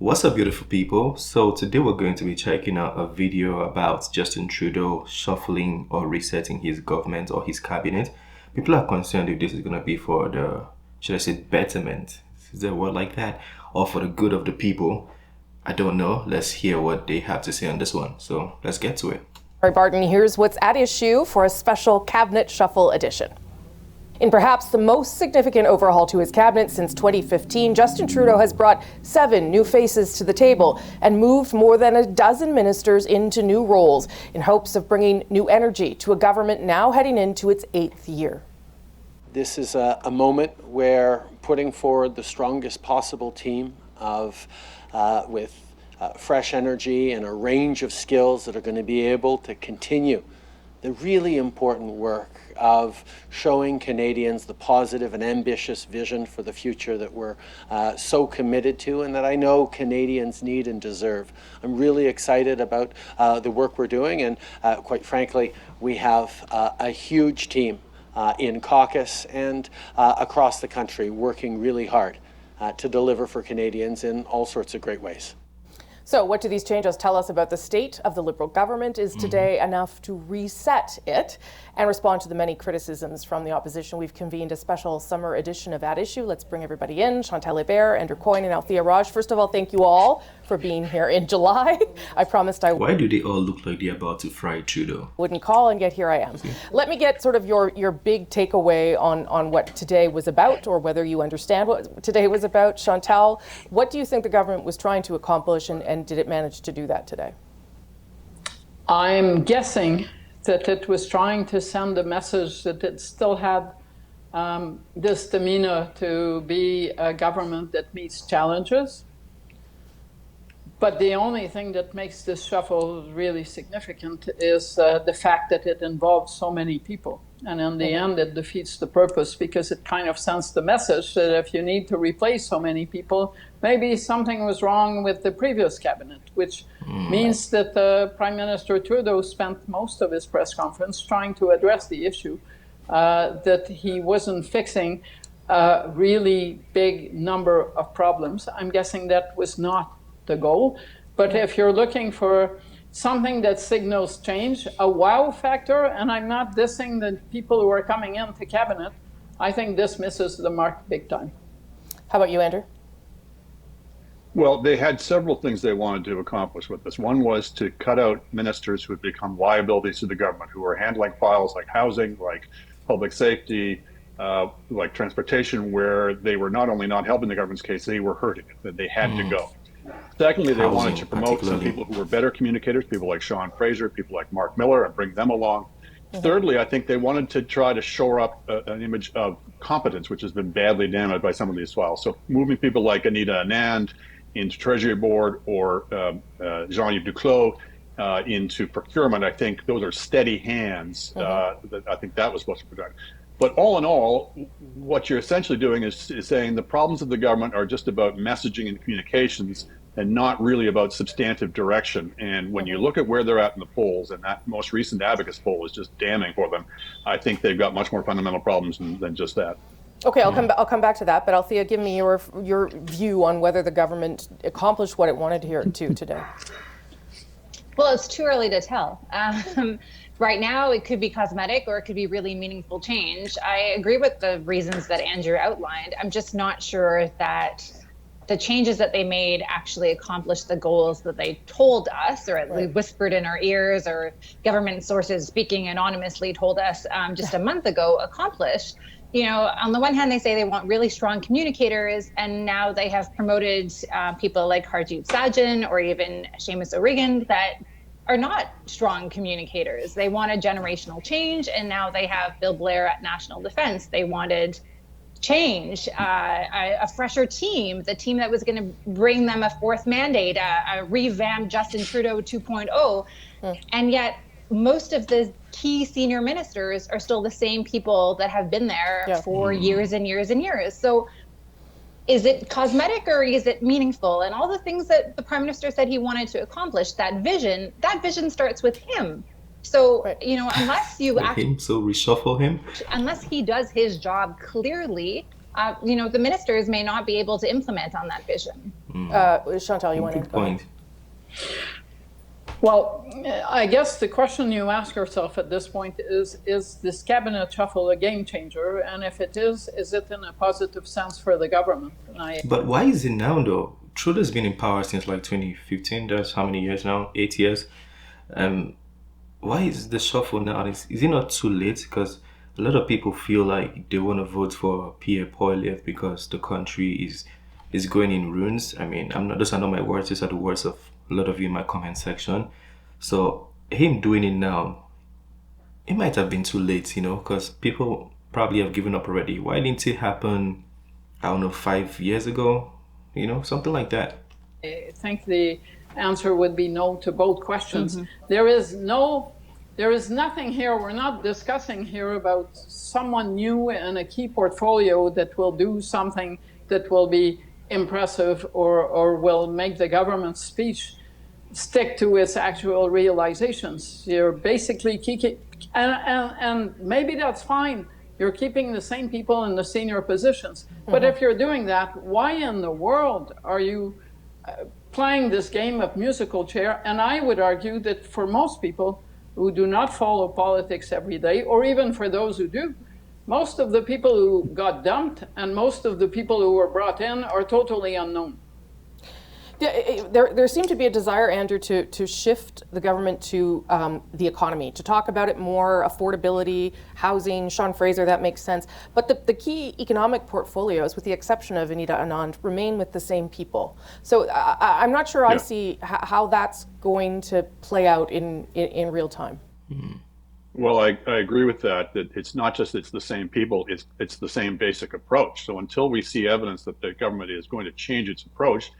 What's up, beautiful people? So today we're going to be checking out a video about Justin Trudeau shuffling or resetting his government or his cabinet. People are concerned if this is going to be for the, should I say, betterment? Is there a word like that? Or for the good of the people? I don't know. Let's hear what they have to say on this one. So let's get to it. All right, Barton, here's what's at issue for a special cabinet shuffle edition. In perhaps the most significant overhaul to his cabinet since 2015, Justin Trudeau has brought 7 new faces to the table and moved more than a dozen ministers into new roles in hopes of bringing new energy to a government now heading into its 8th year. This is a moment where putting forward the strongest possible team with fresh energy and a range of skills that are going to be able to continue the really important work of showing Canadians the positive and ambitious vision for the future that we're so committed to and that I know Canadians need and deserve. I'm really excited about the work we're doing, and quite frankly, we have a huge team in caucus and across the country working really hard to deliver for Canadians in all sorts of great ways. So what do these changes tell us about the state of the Liberal government? Is today enough to reset it and respond to the many criticisms from the opposition? We've convened a special summer edition of At Issue. Let's bring everybody in. Chantal Hébert, Andrew Coyne, and Althea Raj. First of all, thank you all for being here in July. I promised I Why do they all look like they're about to fry Trudeau? wouldn't call, and yet here I am. Let me get sort of your big takeaway on what today was about, or whether you understand what today was about. Chantal, what do you think the government was trying to accomplish, and did it manage to do that today? I'm guessing that it was trying to send a message that it still had this demeanor to be a government that meets challenges. But the only thing that makes this shuffle really significant is the fact that it involves so many people. And in the end, it defeats the purpose, because it kind of sends the message that if you need to replace so many people, maybe something was wrong with the previous cabinet, which means that Prime Minister Trudeau spent most of his press conference trying to address the issue, that he wasn't fixing a really big number of problems. I'm guessing that was not the goal. But if you're looking for something that signals change, a wow factor, and I'm not dissing the people who are coming into cabinet, I think this misses the mark big time. How about you, Andrew? Well, they had several things they wanted to accomplish with this. One was to cut out ministers who had become liabilities to the government, who were handling files like housing, like public safety, like transportation, where they were not only not helping the government's case, they were hurting it, that they had to go. Secondly, they wanted to promote some people who were better communicators, people like Sean Fraser, people like Mark Miller, and bring them along. Thirdly, I think they wanted to try to shore up an image of competence, which has been badly damaged by some of these files. So moving people like Anita Anand into Treasury Board, or Jean-Yves Duclos into procurement, I think those are steady hands. I think that was supposed to be done. But all in all, what you're essentially doing is saying the problems of the government are just about messaging and communications, and not really about substantive direction. And when you look at where they're at in the polls, and that most recent Abacus poll is just damning for them, I think they've got much more fundamental problems than just that. Okay, I'll come back to that, but Althea, give me your view on whether the government accomplished what it wanted to today. Well, it's too early to tell. Right now, it could be cosmetic or it could be really meaningful change. I agree with the reasons that Andrew outlined. I'm just not sure that the changes that they made actually accomplished the goals that they told us, or at least whispered in our ears, or government sources speaking anonymously told us just a month ago accomplished. You know, on the one hand, they say they want really strong communicators, and now they have promoted people like Harjit Sajjan or even Seamus O'Regan that are not strong communicators. They want a generational change, and now they have Bill Blair at National Defense. They wanted change, a fresher team, the team that was going to bring them a fourth mandate, a revamped Justin Trudeau 2.0. And yet most of the key senior ministers are still the same people that have been there for years and years and years. So is it cosmetic or is it meaningful? And all the things that the Prime Minister said he wanted to accomplish, that vision starts with him. So, you know, unless you So reshuffle him? Unless he does his job clearly, you know, the ministers may not be able to implement on that vision. Chantal, you want to Good point. Well, I guess the question you ask yourself at this point is this cabinet shuffle a game changer? And if it is it in a positive sense for the government? But why is it now, though? Trudeau's been in power since like 2015. That's how many years now? 8 years. Why is the shuffle now? Is it not too late? Because a lot of people feel like they want to vote for Pierre Poilievre because the country is going in ruins. I mean, those are not my words. These are the words of a lot of you in my comment section. So him doing it now, it might have been too late, because people probably have given up already. Why didn't it happen, I don't know, 5 years ago? Something like that. I think the answer would be no to both questions. There is nothing here. We're not discussing here about someone new and a key portfolio that will do something that will be impressive or will make the government's speech stick to its actual realizations. You're basically keeping, and maybe that's fine. You're keeping the same people in the senior positions. But if you're doing that, why in the world are you playing this game of musical chair? And I would argue that for most people who do not follow politics every day, or even for those who do, most of the people who got dumped and most of the people who were brought in are totally unknown. Yeah, there seemed to be a desire, Andrew, to shift the government to the economy, to talk about it more, affordability, housing, Sean Fraser, that makes sense. But the key economic portfolios, with the exception of Anita Anand, remain with the same people. So I'm not sure I see how that's going to play out in real time. Well, I agree with that it's not just it's the same people, it's the same basic approach. So until we see evidence that the government is going to change its approach,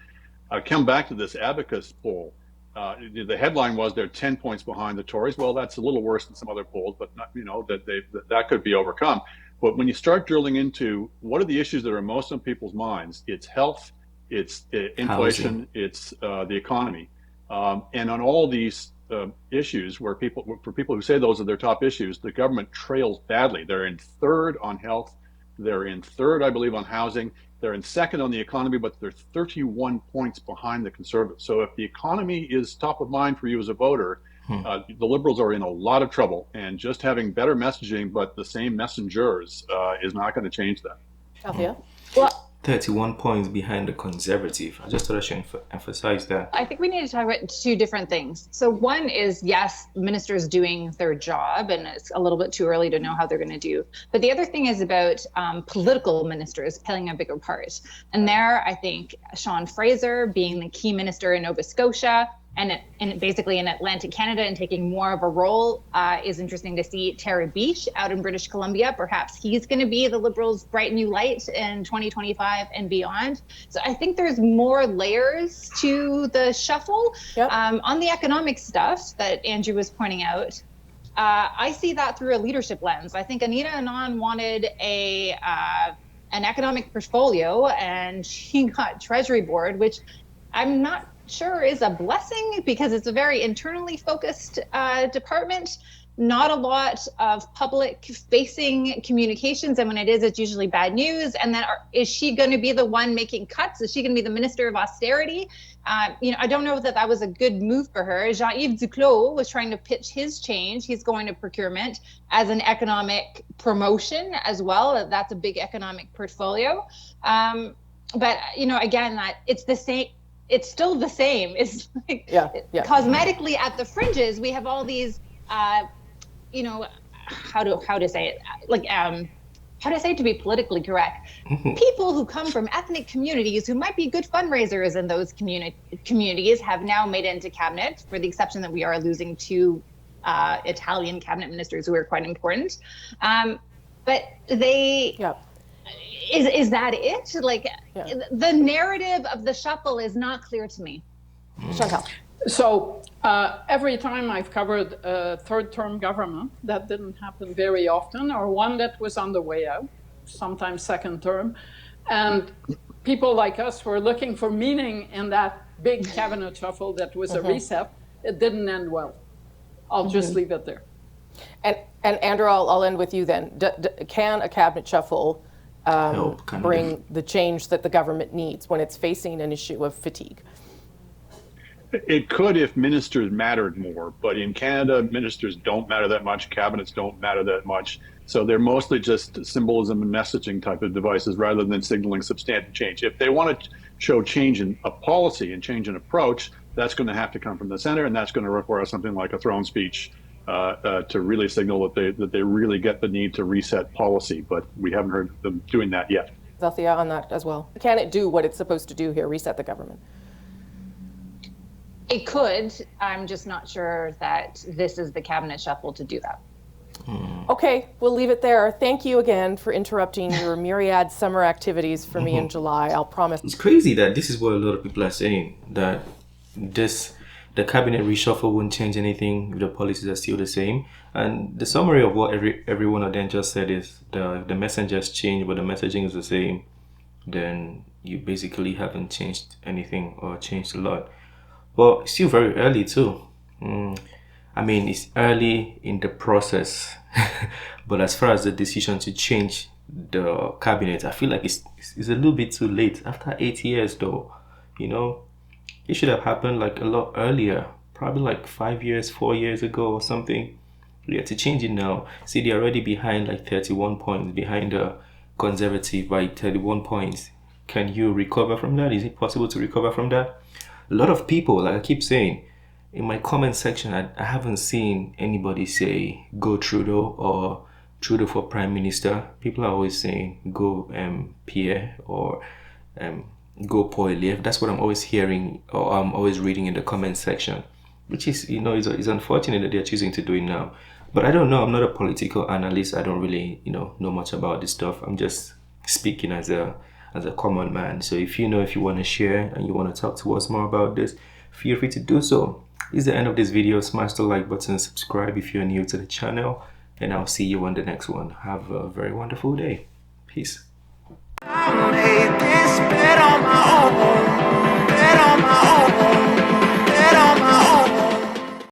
I come back to this Abacus poll. The headline was they're 10 points behind the Tories. Well, that's a little worse than some other polls, but not, that could be overcome. But when you start drilling into what are the issues that are most on people's minds, it's health, it's inflation, it's the economy, and on all these issues for people who say those are their top issues, the government trails badly. They're in third on health, they're in third, I believe, on housing. They're in second on the economy, but they're 31 points behind the Conservatives. So if the economy is top of mind for you as a voter, the Liberals are in a lot of trouble. And just having better messaging, but the same messengers, is not going to change that. Althea? Well, 31 points behind the Conservative. I just thought I should emphasize that. I think we need to talk about two different things. So one is, yes, ministers doing their job, and it's a little bit too early to know how they're going to do. But the other thing is about political ministers playing a bigger part. And there, I think Sean Fraser being the key minister in Nova Scotia, and basically in Atlantic Canada and taking more of a role is interesting to see. Tara Beach out in British Columbia, perhaps he's going to be the Liberals' bright new light in 2025 and beyond. So I think there's more layers to the shuffle. Yep. On the economic stuff that Andrew was pointing out, I see that through a leadership lens. I think Anita Anand wanted an economic portfolio, and she got Treasury Board, which I'm not sure is a blessing because it's a very internally focused department, not a lot of public facing communications, and when it is, it's usually bad news. And then is she going to be the one making cuts? Is she going to be the minister of austerity? I don't know that was a good move for her. Jean-Yves Duclos was trying to pitch his change. He's going to procurement as an economic promotion as well. That's a big economic portfolio. But again, that it's the same. It's still the same. It's like cosmetically at the fringes, we have all these, how to say it, like, how to say it to be politically correct. People who come from ethnic communities who might be good fundraisers in those communities have now made it into cabinet, for the exception that we are losing two Italian cabinet ministers who are quite important. But they... Yep. Is that it? Like, the narrative of the shuffle is not clear to me. Chantal. So every time I've covered a third-term government, that didn't happen very often, or one that was on the way out, sometimes second term, and people like us were looking for meaning in that big cabinet shuffle that was a reset. It didn't end well. I'll just leave it there. And Andrew, I'll end with you then. Can a cabinet shuffle help kind bring the change that the government needs when it's facing an issue of fatigue? It could if ministers mattered more, but in Canada, ministers don't matter that much, cabinets don't matter that much. So they're mostly just symbolism and messaging type of devices rather than signaling substantive change. If they want to show change in a policy and change in approach, that's going to have to come from the center, and that's going to require something like a throne speech to really signal that they really get the need to reset policy. But we haven't heard them doing that yet. Althea, on that as well. Can it do what it's supposed to do here, reset the government? It could. I'm just not sure that this is the cabinet shuffle to do that. Okay, we'll leave it there. Thank you again for interrupting your myriad summer activities for me in July. I'll promise. It's crazy that this is what a lot of people are saying, that the cabinet reshuffle won't change anything if the policies are still the same. And the summary of what every one of them just said is the messengers change, but the messaging is the same. Then you basically haven't changed anything or changed a lot. Well, it's still very early too. I mean, it's early in the process, but as far as the decision to change the cabinet, I feel like it's a little bit too late. After 8 years though, you know, it should have happened like a lot earlier, probably like 5 years, 4 years ago or something. Yeah, to change it now. See, they're already behind like 31 points, behind the Conservative by 31 points. Can you recover from that? Is it possible to recover from that? A lot of people, like I keep saying, in my comment section, I haven't seen anybody say go Trudeau or Trudeau for Prime Minister. People are always saying go Pierre or go Poilievre. That's what I'm always hearing or I'm always reading in the comment section, which is, you know, is unfortunate that they're choosing to do it now. But I don't know. I'm not a political analyst. I don't really, know much about this stuff. I'm just speaking as a common man. So if you want to share and you want to talk to us more about this, feel free to do so. This is the end of this video. Smash the like button, subscribe if you're new to the channel, and I'll see you on the next one. Have a very wonderful day. Peace. I made this bed on my own.